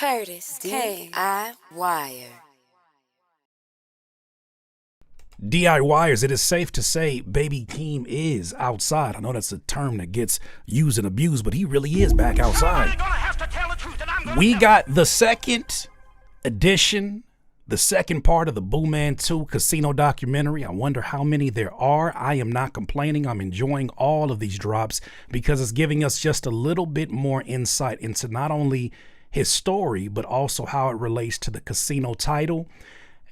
Curtis, DIYer. DIYers, it is safe to say Baby Keem is outside. I know that's a term that gets used and abused, but he really is back outside. We got the second edition, the second part of the Booman 2 casino documentary. I wonder how many there are. I am not complaining. I'm enjoying all of these drops because it's giving us just a little bit more insight into not only his story, but also how it relates to the casino title.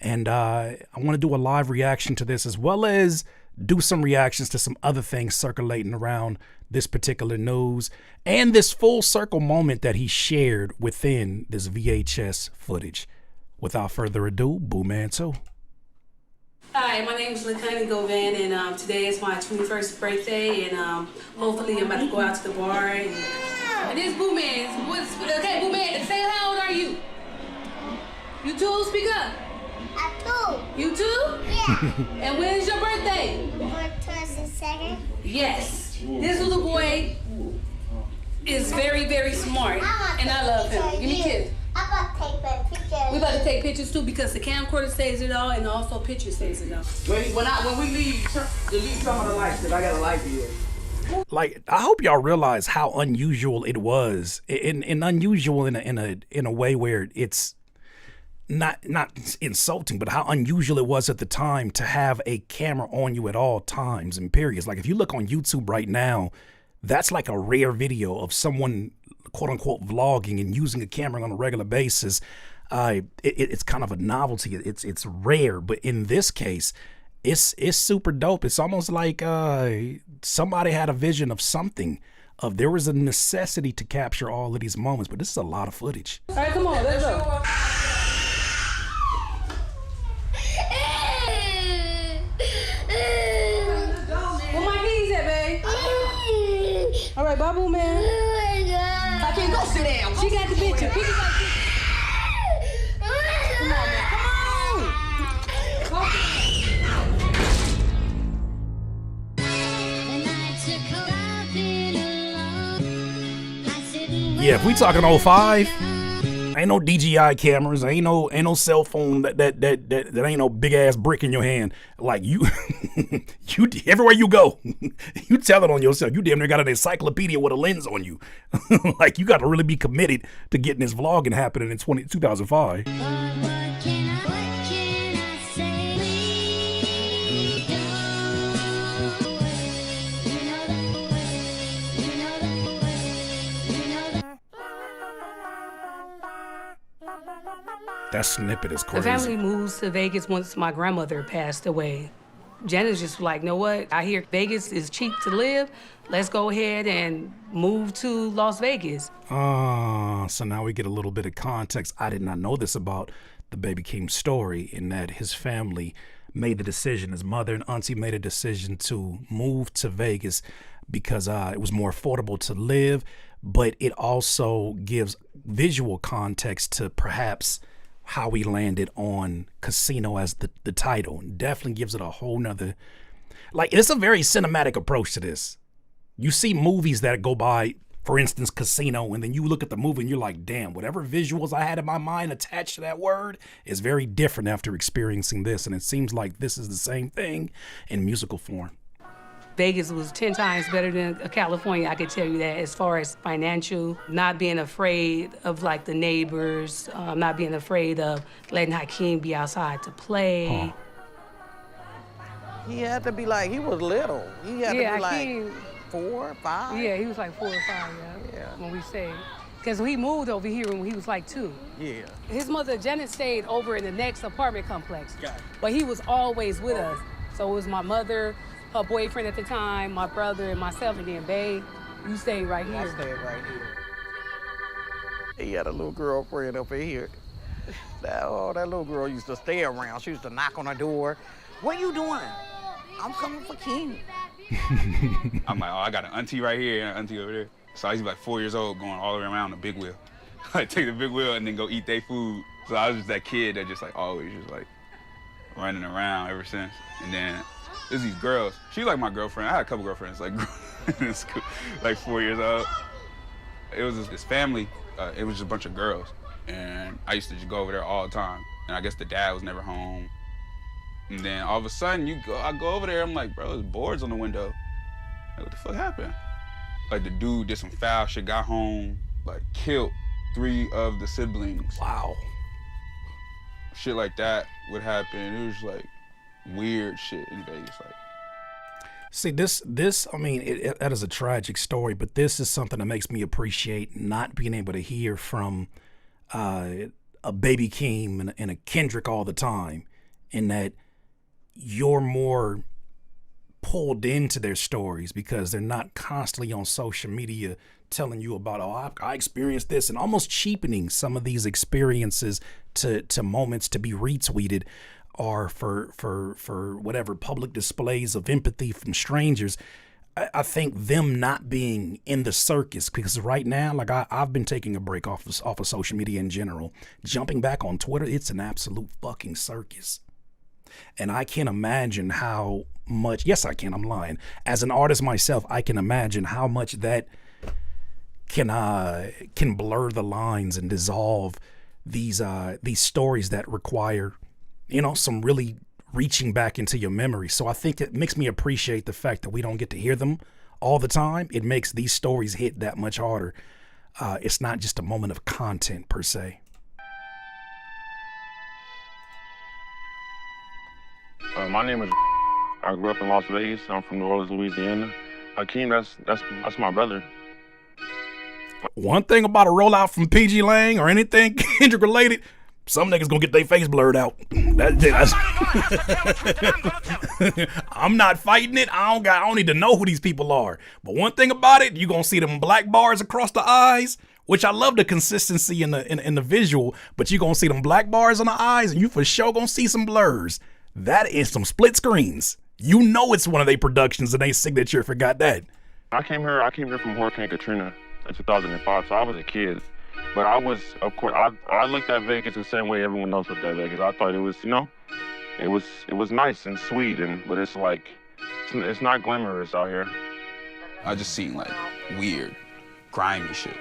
And I want to do a live reaction to this, as well as do some reactions to some other things circulating around this particular news and this full circle moment that he shared within this VHS footage. Without further ado, Booman 2. Hi, my name is Auntie Connie, and today is my 21st birthday, and hopefully I'm about to go out to the bar. And this Booman. Okay, Booman, say how old are you? You too? Speak up. You too? Yeah. And when is your birthday? On 22nd. Yes. This little boy is very, very smart, and I love him. Give me a kiss. I'm about to take a picture. We about to take pictures too because the camcorder saves it all, and also picture saves it all. When we leave, delete some of the lights because I got a light bill. Like, I hope y'all realize how unusual it was, and unusual in a way where it's not insulting, but how unusual it was at the time to have a camera on you at all times and periods. Like, if you look on YouTube right now, that's like a rare video of someone quote unquote vlogging and using a camera on a regular basis. It's kind of a novelty. It's rare, but in this case, it's super dope. It's almost like somebody had a vision of something. There was a necessity to capture all of these moments, but this is a lot of footage. All right, come on, let's go. Where my keys at, babe? All right, bye, Booman. I can't go sit down. She got the picture. Pick it like this. Come on, man. Come on. Yeah, if we talking 05, ain't no DJI cameras, ain't no cell phone that ain't no big ass brick in your hand. Like you everywhere you go, you tell it on yourself. You damn near got an encyclopedia with a lens on you. Like, you got to really be committed to getting this vlogging happening in 2005. That snippet is crazy. The family moves to Vegas once my grandmother passed away. Janice just like, know what? I hear Vegas is cheap to live. Let's go ahead and move to Las Vegas. So now we get a little bit of context. I did not know this about the Baby Keem story, in that his family made the decision, his mother and auntie made a decision to move to Vegas because it was more affordable to live, but it also gives visual context to perhaps how we landed on casino as the title. And definitely gives it a whole nother, like, it's a very cinematic approach to this. You see movies that go by, for instance, casino, and then you look at the movie and you're like, damn, whatever visuals I had in my mind attached to that word is very different after experiencing this. And it seems like this is the same thing in musical form. Vegas was 10 times better than California, I could tell you that, as far as financial, not being afraid of like the neighbors, not being afraid of letting Hakeem be outside to play. He had to be like, he was little. He had to be Hakeem, like 4, 5. Yeah, he was like 4 or 5, yeah. When we stayed. Because he moved over here when he was like 2. Yeah. His mother, Janet, stayed over in the next apartment complex. But he was always with us. So it was my mother, her boyfriend at the time, my brother, and myself, and then Babe, you stayed right here. I stayed right here. He had a little girlfriend up in here. That little girl used to stay around. She used to knock on the door. What you doing? I'm coming for Keem. I'm like, oh, I got an auntie right here and an auntie over there. So I used to be like 4 years old going all the way around the big wheel. I take the big wheel and then go eat their food. So I was just that kid that just like always just like running around ever since. And then there's these girls. She's like my girlfriend. I had a couple girlfriends like in school, like 4 years old. It was this family. It was just a bunch of girls. And I used to just go over there all the time. And I guess the dad was never home. And then all of a sudden, I go over there, I'm like, bro, there's boards on the window. Like, what the fuck happened? Like, the dude did some foul shit, got home, like, killed 3 of the siblings. Wow. Shit like that would happen. It was, like, weird shit in Vegas. Like, see, this, I mean, that is a tragic story, but this is something that makes me appreciate not being able to hear from a Baby Keem and a Kendrick all the time, in that you're more pulled into their stories because they're not constantly on social media telling you about, oh, I experienced this, and almost cheapening some of these experiences to moments to be retweeted, or for whatever public displays of empathy from strangers. I think them not being in the circus, because right now, like I've been taking a break off of social media in general. Jumping back on Twitter, it's an absolute fucking circus. And I can't imagine how much, yes, I can, I'm lying. As an artist myself, I can imagine how much that can blur the lines and dissolve these stories that require, some really reaching back into your memory. So I think it makes me appreciate the fact that we don't get to hear them all the time. It makes these stories hit that much harder. It's not just a moment of content per se. My name is. I grew up in Las Vegas. I'm from New Orleans, Louisiana. Keem, that's my brother. One thing about a rollout from PG Lang or anything Kendrick related, some niggas gonna get their face blurred out. That's I'm not fighting it. I don't need to know who these people are. But one thing about it, you gonna see them black bars across the eyes, which I love the consistency in the visual. But you gonna see them black bars on the eyes, and you for sure gonna see some blurs. That is some split screens. You know it's one of their productions and they signature. Forgot that. I came here from Hurricane Katrina in 2005, so I was a kid. But I was, of course, I looked at Vegas the same way everyone else looked at Vegas. I thought it was, it was nice and sweet, but it's like, it's not glamorous out here. I just seen, like, weird, grimy shit.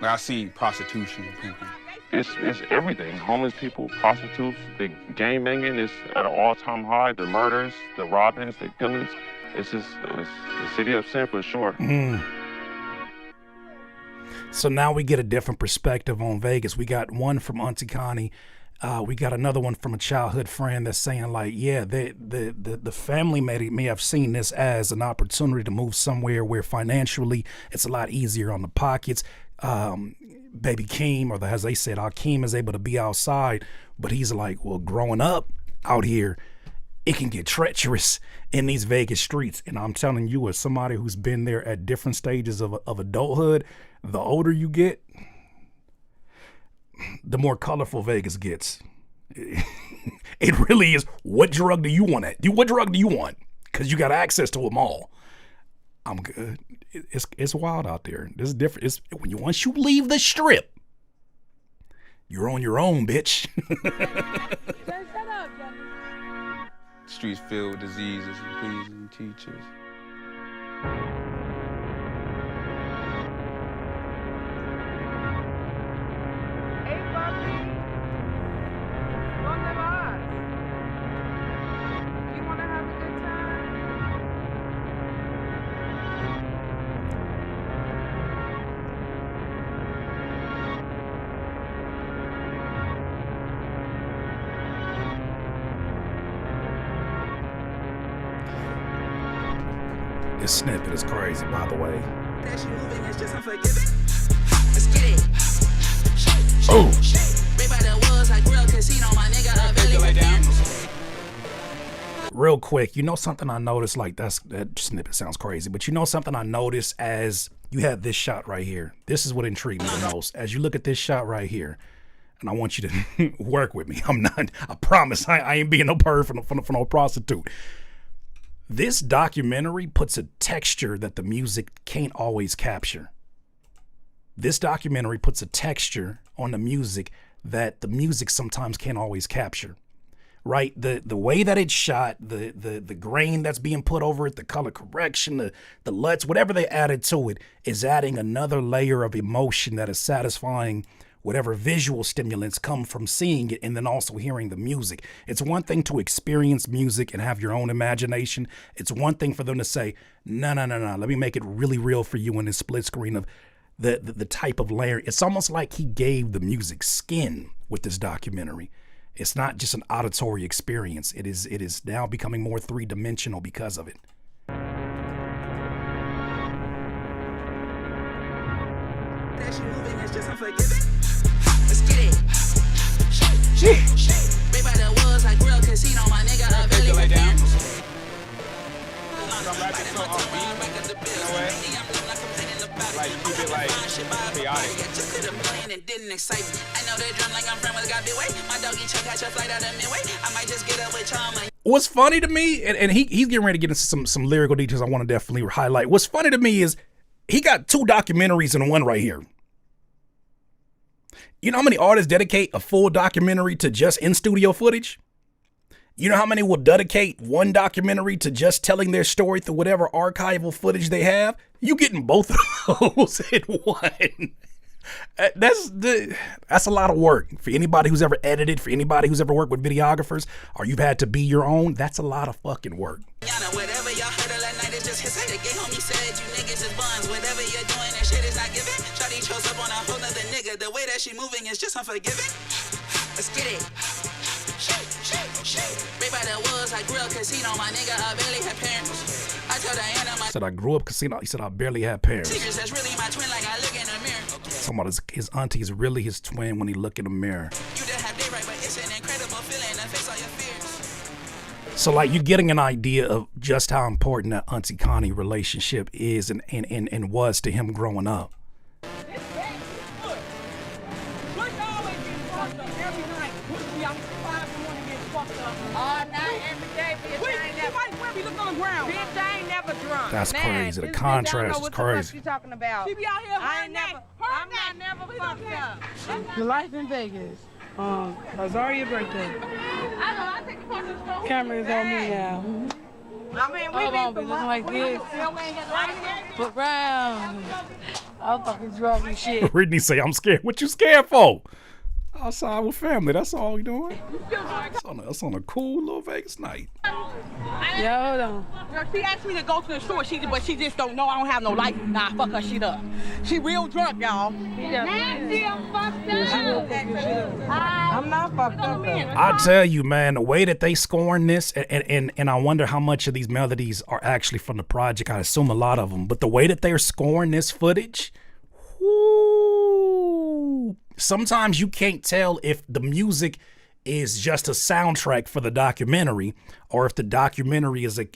Like, I seen prostitution, pimping. It's everything. Homeless people, prostitutes, the gang banging is at an all-time high. The murders, the robbings, the killings. It's the city of sin for sure. So now we get a different perspective on Vegas. We got one from Auntie Connie. We got another one from a childhood friend that's saying, like, yeah, the family may have seen this as an opportunity to move somewhere where financially it's a lot easier on the pockets. Baby Keem, or as they said, Keem is able to be outside, but he's like, well, growing up out here, it can get treacherous in these Vegas streets. And I'm telling you, as somebody who's been there at different stages of adulthood, the older you get, the more colorful Vegas gets. It really is. What drug do you want? What drug do you want? Because you got access to them all. I'm good. It's wild out there. This is different. It's once you leave the strip, you're on your own, bitch. Streets filled with diseases and pleas and teachers. Hey, papi. ¿Dónde vas? You want to have a good time? This snippet is crazy, by the way. Oh. Real quick, something I noticed, like that snippet sounds crazy, but something I noticed as you have this shot right here. This is what intrigued me the most. As you look at this shot right here, and I want you to work with me. I promise I ain't being no perv for no prostitute. This documentary puts a texture that the music can't always capture. This documentary puts a texture on the music that the music sometimes can't always capture. Right? The way that it's shot, the grain that's being put over it, the color correction, the LUTs, whatever they added to it is adding another layer of emotion that is satisfying whatever visual stimulants come from seeing it and then also hearing the music. It's one thing to experience music and have your own imagination. It's one thing for them to say, no, let me make it really real for you in this split screen of the type of layer. It's almost like he gave the music skin with this documentary. It's not just an auditory experience. It is now becoming more three-dimensional because of it. That she moving is just unforgiving. Let's get it. Shit. Big by the woods like real casino, my nigga. I barely lay down. Like keep it like chaotic. And didn't excite me. I know they drum like I'm friend with got big way. My doggy check catch a flight out of midway. I might just get up with trauma. What's funny to me, and he's getting ready to get into some lyrical details I want to definitely highlight. What's funny to me is he got two documentaries in one right here. You know how many artists dedicate a full documentary to just in-studio footage? You know how many will dedicate one documentary to just telling their story through whatever archival footage they have? You getting both of those in one. That's a lot of work for anybody who's ever edited, for anybody who's ever worked with videographers, or you've had to be your own. That's a lot of fucking work. Whatever y'all heard of that night is just his hate. The gay homie said you niggas is buns. Whatever you're doing, that shit is not giving. Shawty chose up on a whole nother nigga. The way that she moving is just unforgiving. Let's get it. Right by the woods, I grew up casino. My nigga, I barely had parents. I told Diana my said I grew up casino. He said I barely had parents. secrets. That's really my twin. Like I look in the mirror. Talking about his auntie is really his twin when he look in the mirror. You done have day right, but it's an incredible feeling to face all your fears. So like you're getting an idea of just how important that Auntie Connie relationship is and was to him growing up. That's crazy. The contrast is crazy. Talking about. She be out here. I'm not never fucked up. Your life in Vegas. Azaria's birthday. I take a picture of the camera is on me now. I mean, we be looking like this. But round. I'm fucking drunk and shit. Brittany say, I'm scared. What you scared for? Outside with family. That's all we doing. That's on a cool little Vegas night. Yeah, hold on. She asked me to go to the store, but she just don't know I don't have no license. Nah, fuck her shit up. She real drunk, y'all. I'm not fucked up. I tell you, man, the way that they scoring this, and I wonder how much of these melodies are actually from the project. I assume a lot of them, but the way that they're scoring this footage, whoo, sometimes you can't tell if the music is just a soundtrack for the documentary or if the documentary is a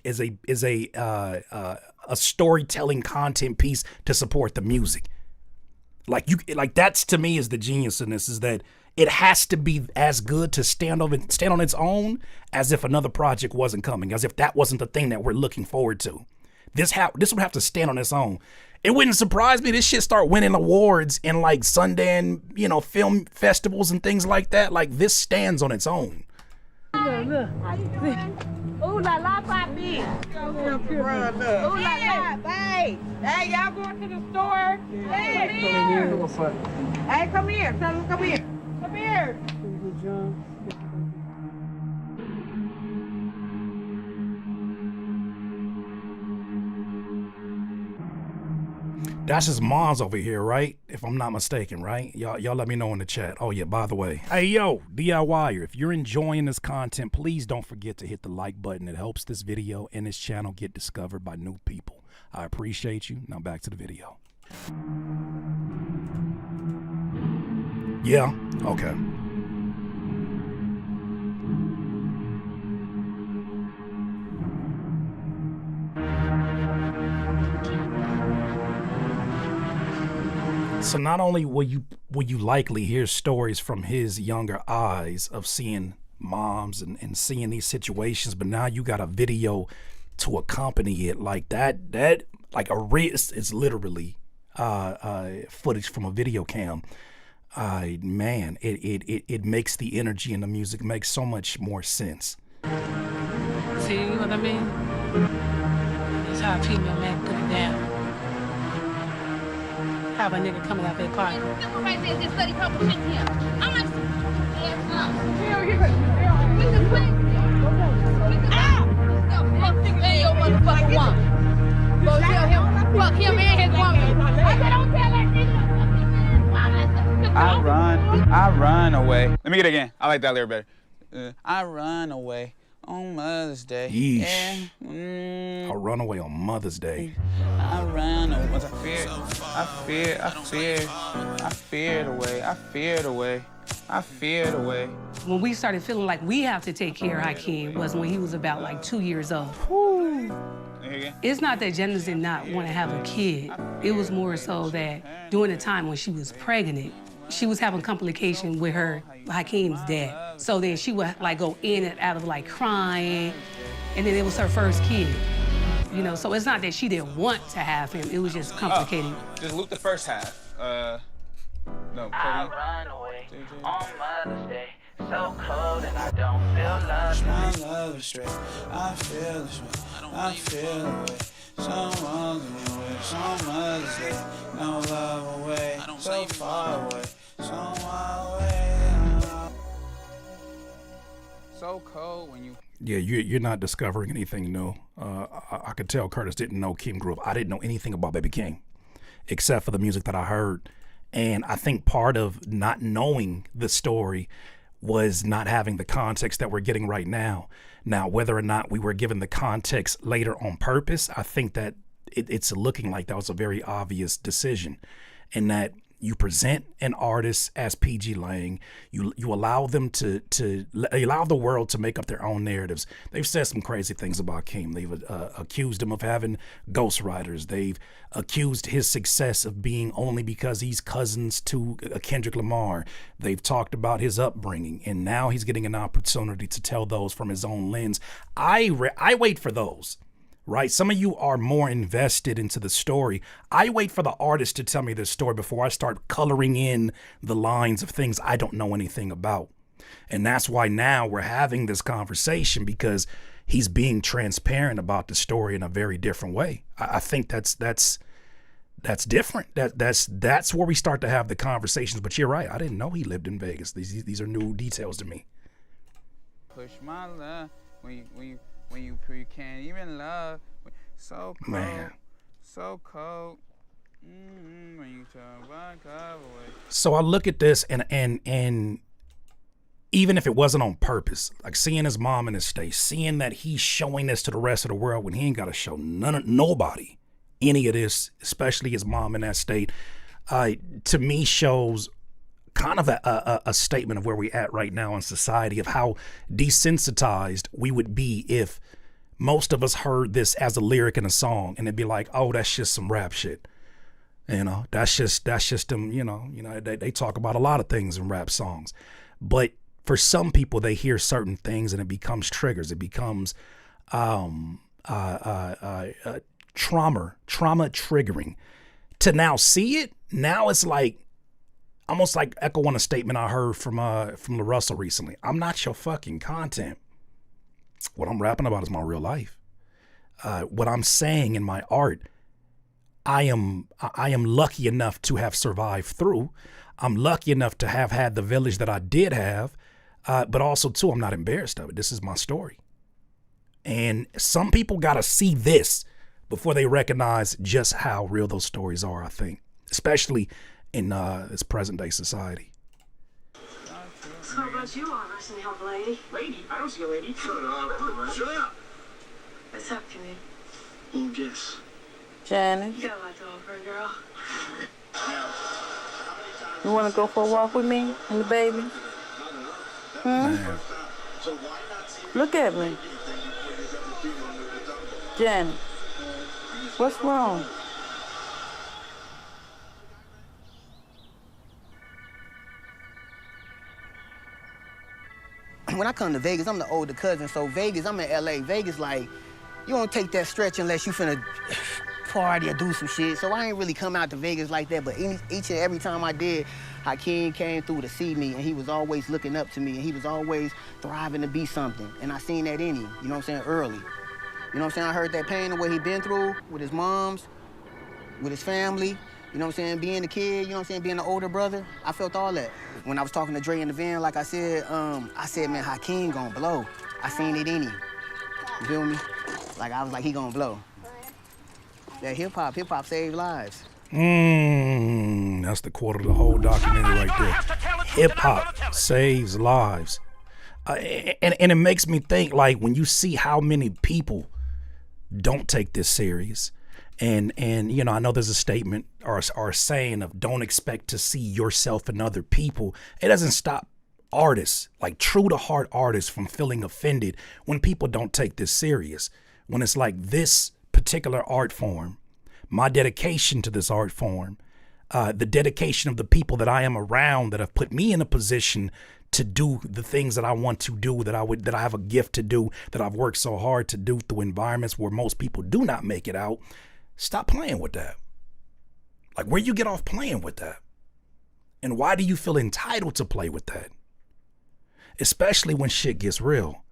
storytelling content piece to support the music. Like that's to me is the genius in this, is that it has to be as good to stand on its own as if another project wasn't coming, as if that wasn't the thing that we're looking forward to. This would have to stand on its own. It wouldn't surprise me this shit start winning awards in like Sundance, film festivals and things like that. Like this stands on its own. Look. Ooh la la, papi. Ooh la la, babe. Hey, y'all going to the store? Hey, come here. Hey, come here. Tell them come here. Come here. That's his mom's over here, right? If I'm not mistaken, right? Y'all let me know in the chat. Oh yeah, by the way. Hey yo, DIYer, if you're enjoying this content, please don't forget to hit the like button. It helps this video and this channel get discovered by new people. I appreciate you. Now back to the video. Yeah, okay. So not only will you likely hear stories from his younger eyes of seeing moms and seeing these situations, but now you got a video to accompany it like that like it's literally footage from a video cam. Man, it makes the energy and the music makes so much more sense. See what I mean? That's how a female man put it down. have a nigga coming out their car. Right there, just study purple shit here. I'm like, hey, yo, motherfucker, woman. Go tell him, fuck him and his woman. I said, don't tell that nigga. I run away. Let me get it again. I like that lyric better. I run away on Mother's Day. Yeesh. Yeah. I run away on Mother's Day. I ran away. I feared away. When we started feeling like we have to take care of Hakeem was when he was about like 2 years old. It's not that Janice did not want to have a kid. It was more so that during the time when she was pregnant, she was having complication with her Hakeem's dad. So then she would like go in and out of like crying, and then it was her first kid. You know, so it's not that she didn't want to have him, it was just complicated. Just loop the first half. No, I run away on Mother's Day. So cold and I don't feel love. My love is straight. I feel this way. I feel away. Someone's away. On Mother's Day. No love away. So far away. Somewhere away. So cold when you. Yeah, you're not discovering anything new. I could tell Curtis didn't know Keem grew up. I didn't know anything about Baby Keem, except for the music that I heard. And I think part of not knowing the story was not having the context that we're getting right now. Now, whether or not we were given the context later on purpose, I think that it's looking like that was a very obvious decision, and that you present an artist as PG Lang, you allow them to allow the world to make up their own narratives. They've said some crazy things about Keem. They've accused him of having ghostwriters. They've accused his success of being only because he's cousins to Kendrick Lamar. They've talked about his upbringing, and now he's getting an opportunity to tell those from his own lens. I wait for those. Right? Some of you are more invested into the story. I wait for the artist to tell me this story before I start coloring in the lines of things I don't know anything about. And that's why now we're having this conversation, because he's being transparent about the story in a very different way. I think that's different. That's where we start to have the conversations. But you're right. I didn't know he lived in Vegas. These are new details to me. Push my love when you can't even love. So cold. Man. So cold. When you turn back away. So I look at this and even if it wasn't on purpose, like seeing his mom in his state, seeing that he's showing this to the rest of the world when he ain't got to show nobody any of this, especially his mom in that state, to me shows kind of a statement of where we at right now in society, of how desensitized we would be if most of us heard this as a lyric in a song and it'd be like, oh, that's just some rap shit. You know, that's just them, you know, they talk about a lot of things in rap songs. But for some people, they hear certain things and it becomes triggers. It becomes trauma triggering. To now see it, now it's like, almost like echoing a statement I heard from La Russell recently. I'm not your fucking content. What I'm rapping about is my real life. What I'm saying in my art, I am lucky enough to have survived through. I'm lucky enough to have had the village that I did have, but also too, I'm not embarrassed of it. This is my story. And some people gotta see this before they recognize just how real those stories are, I think, especially in this present day society. So about you, honest and help lady. Lady? I don't see a lady. Shut up. Shut up. What's up, Kimmy? Oh, yes. Janet? You got a lot to offer, girl. You want to go for a walk with me and the baby? Man. Look at me. Janet, what's wrong? When I come to Vegas, I'm the older cousin, so Vegas, I'm in LA. Vegas, like, you don't take that stretch unless you finna party or do some shit. So I ain't really come out to Vegas like that, but each and every time I did, Hakeem came through to see me, and he was always looking up to me, and he was always thriving to be something. And I seen that in him, you know what I'm saying, early. You know what I'm saying? I heard that pain of what he been through with his moms, with his family, You know what I'm saying? Being a kid, you know what I'm saying? Being an older brother, I felt all that. When I was talking to Dre in the van, like I said, man, Hakeem gonna blow. I seen it in him. You feel me? Like, I was like, he gonna blow. That hip-hop saved lives. That's the quote of the whole documentary right there. Hip-hop saves lives. And it makes me think, like, when you see how many people don't take this serious, and you know, I know there's a statement or a saying of don't expect to see yourself in other people. It doesn't stop artists, like true to heart artists, from feeling offended when people don't take this serious. When it's like this particular art form, my dedication to this art form, the dedication of the people that I am around that have put me in a position to do the things that I want to do, that I have a gift to do, that I've worked so hard to do through environments where most people do not make it out. Stop playing with that. Like, where you get off playing with that? And why do you feel entitled to play with that? Especially when shit gets real.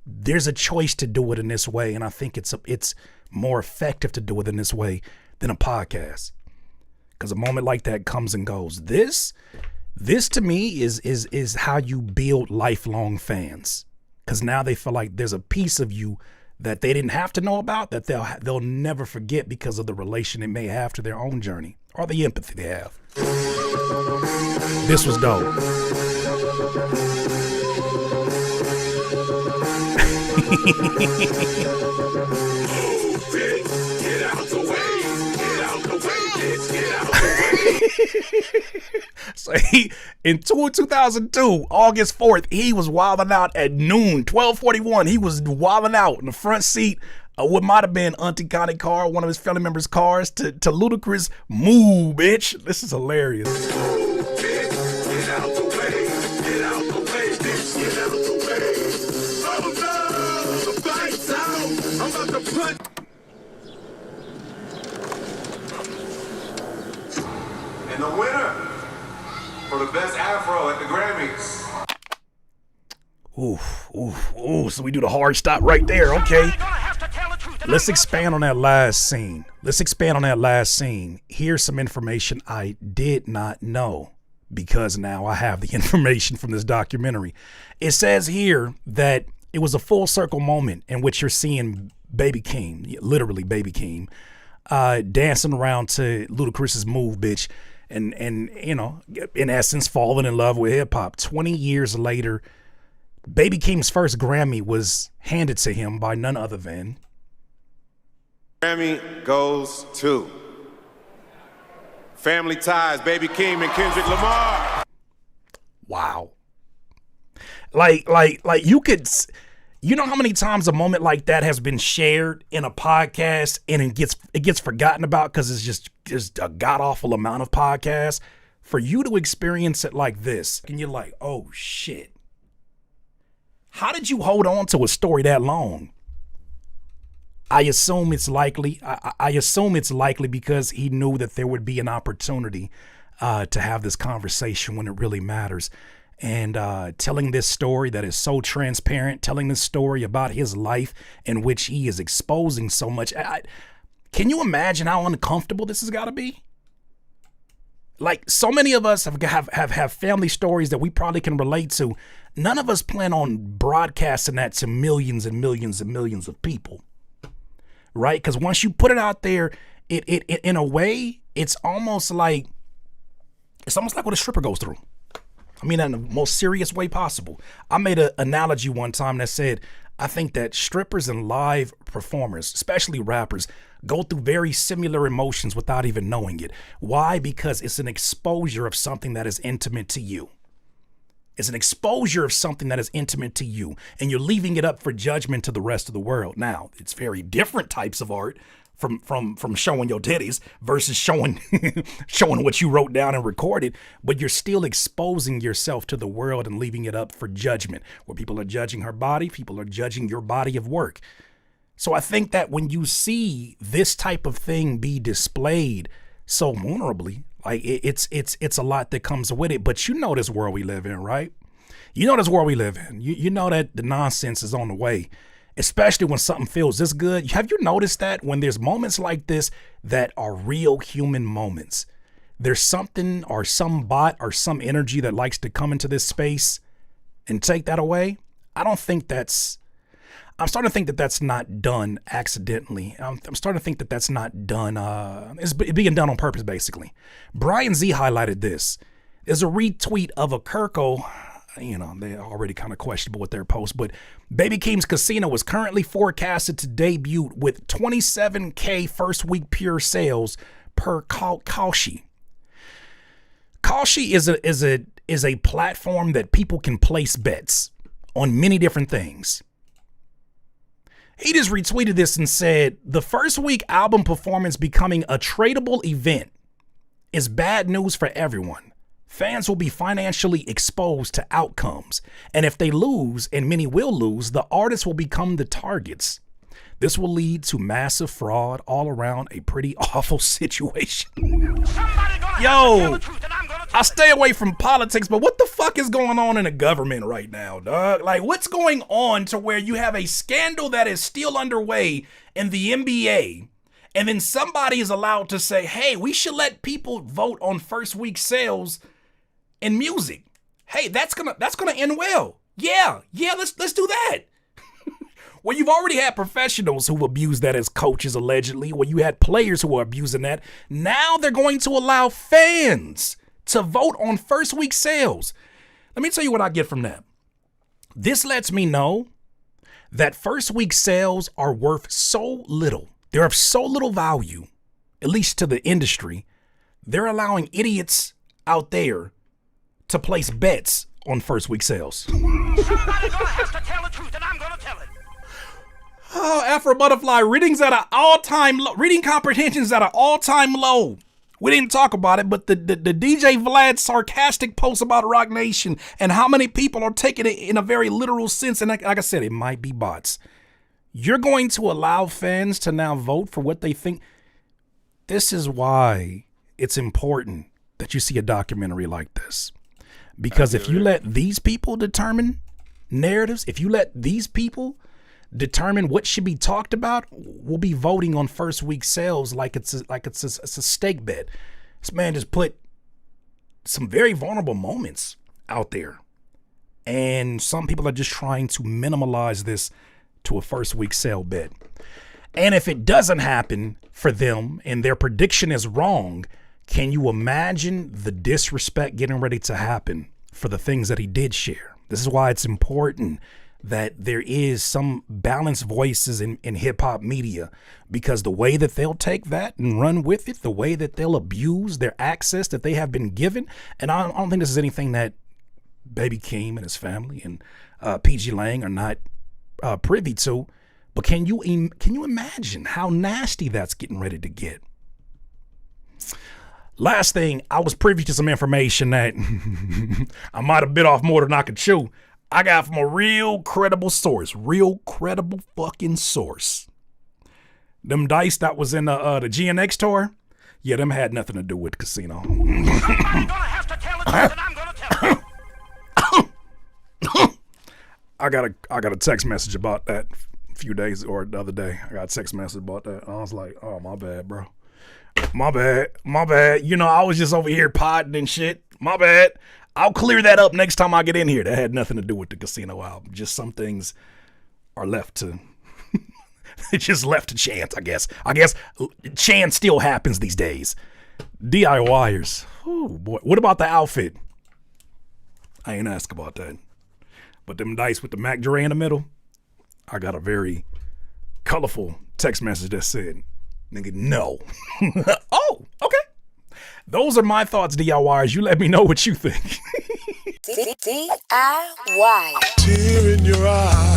There's a choice to do it in this way, and I think it's more effective to do it in this way than a podcast. Because a moment like that comes and goes. This to me is how you build lifelong fans. Because now they feel like there's a piece of you that they didn't have to know about, that they'll never forget because of the relation it may have to their own journey or the empathy they have. This was dope. Get out the way. Get out the way, bitch. Get out the way. So in 2002, August 4th, he was wilding out at noon, 12:41. He was wilding out in the front seat of what might have been Auntie Connie car, one of his family members' cars, to Ludacris' "Move, bitch." This is hilarious. Move, bitch. Get out the way. Get out the way, bitch. Get out the way. Oh no, the fight's out. I'm about to put. And the winner for the best afro at the Grammys. Ooh. So we do the hard stop right there. Okay. Let's expand on that last scene. Here's some information I did not know, because now I have the information from this documentary. It says here that it was a full circle moment in which you're seeing Baby Keem, literally Baby Keem, dancing around to Ludacris's "Move, bitch." And you know, in essence, falling in love with hip hop. 20 years later, Baby Keem's first Grammy was handed to him by none other than... Grammy goes to Family Ties, Baby Keem and Kendrick Lamar. Wow. Like you could... You know how many times a moment like that has been shared in a podcast and it gets forgotten about because it's just a god-awful amount of podcasts? For you to experience it like this, and you're like, oh shit. How did you hold on to a story that long? I assume it's likely. I assume it's likely because he knew that there would be an opportunity to have this conversation when it really matters. And telling this story that is so transparent, telling this story about his life in which he is exposing so much. Can you imagine how uncomfortable this has got to be? Like, so many of us have family stories that we probably can relate to. None of us plan on broadcasting that to millions and millions and millions of people, right? Because once you put it out there, it in a way, it's almost like what a stripper goes through. I mean, in the most serious way possible. I made an analogy one time that said, I think that strippers and live performers, especially rappers, go through very similar emotions without even knowing it. Why? Because it's an exposure of something that is intimate to you. It's an exposure of something that is intimate to you, and you're leaving it up for judgment to the rest of the world. Now, it's very different types of art from showing your titties versus showing what you wrote down and recorded, but you're still exposing yourself to the world and leaving it up for judgment, where people are judging her body, people are judging your body of work. So I think that when you see this type of thing be displayed so vulnerably, like it's a lot that comes with it. But you know this world we live in, right? You know this world we live in. You know that the nonsense is on the way. especially when something feels this good. Have you noticed that when there's moments like this that are real human moments, there's something or some bot or some energy that likes to come into this space and take that away? I'm starting to think that that's not done accidentally. I'm starting to think that that's not done. It's being done on purpose, basically. Brian Z highlighted this. There's a retweet of a Kirko. You know, they're already kind of questionable with their post, but Baby Keem's Casino is currently forecasted to debut with 27K first week pure sales per Kalshi. Kalshi is a platform that people can place bets on many different things. He just retweeted this and said, the first week album performance becoming a tradable event is bad news for everyone. Fans will be financially exposed to outcomes. And if they lose, and many will lose, the artists will become the targets. This will lead to massive fraud all around, a pretty awful situation. Yo, I stay away from politics, but what the fuck is going on in the government right now, dog? Like, what's going on to where you have a scandal that is still underway in the NBA, and then somebody is allowed to say, hey, we should let people vote on first week sales in music. Hey, that's gonna end well. Yeah, let's do that. Well, you've already had professionals who've abused that as coaches, allegedly. Well, you had players who are abusing that. Now they're going to allow fans to vote on first week sales. Let me tell you what I get from that. This lets me know that first week sales are worth so little. They're of so little value, at least to the industry. They're allowing idiots out there to place bets on first week sales. Somebody's gonna have to tell the truth, and I'm gonna tell it. Oh, Afro Butterfly, reading comprehensions at an all-time low. We didn't talk about it, but the DJ Vlad sarcastic post about Rock Nation and how many people are taking it in a very literal sense. And like I said, it might be bots. You're going to allow fans to now vote for what they think. This is why it's important that you see a documentary like this. Because if you let these people determine narratives, if you let these people determine what should be talked about, we'll be voting on first week sales like it's a stake bet. This man just put some very vulnerable moments out there, and some people are just trying to minimalize this to a first week sale bet. And if it doesn't happen for them and their prediction is wrong, can you imagine the disrespect getting ready to happen for the things that he did share? This is why it's important that there is some balanced voices in hip hop media, because the way that they'll take that and run with it, the way that they'll abuse their access that they have been given. And I don't think this is anything that Baby Keem and his family and PG Lang are not privy to. But can you imagine how nasty that's getting ready to get? Last thing, I was privy to some information that I might have bit off more than I could chew. I got from a real credible fucking source. Them dice that was in the GNX tour, yeah, them had nothing to do with the casino. I'm gonna have to tell the truth, and I'm gonna tell it. I got a text message about that a few days or the other day. I got a text message about that. I was like, oh, my bad, bro. My bad. You know, I was just over here podding and shit. My bad. I'll clear that up next time I get in here. That had nothing to do with the casino album. Just some things are left to, it's just left to chance, I guess. I guess chance still happens these days. DIYers. Oh, boy. What about the outfit? I ain't asked about that. But them dice with the Mac Dre in the middle, I got a very colorful text message that said, nigga, no. Oh, okay. Those are my thoughts, DIYers. You let me know what you think. DIY. Tear in your eye.